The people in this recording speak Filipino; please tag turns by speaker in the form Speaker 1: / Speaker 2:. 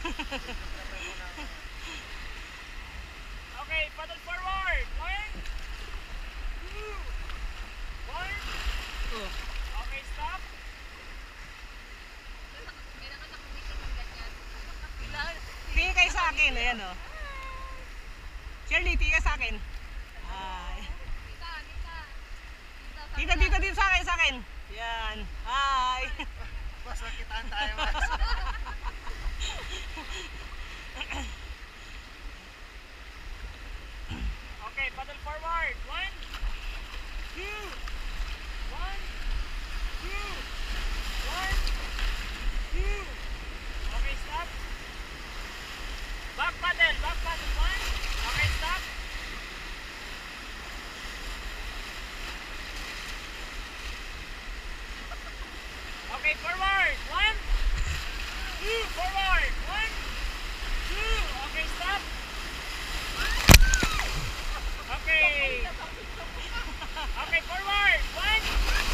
Speaker 1: Okay, paddle forward. 1, 2, 1. Okay, stop.
Speaker 2: Tingin kayo sa akin, ayan o. Shirley, tingin ka sa akin. Hi. Dito sa akin. Yan. Hi.
Speaker 3: Mas nakitaan tayo, mas.
Speaker 1: Okay, paddle forward. 1, 2, 1, 2, 1, 2. Okay, stop. Back paddle. 1. Okay, stop. Okay, forward. 1, 2, forward. 1, 2. Okay, stop. Okay. Okay, forward. 1,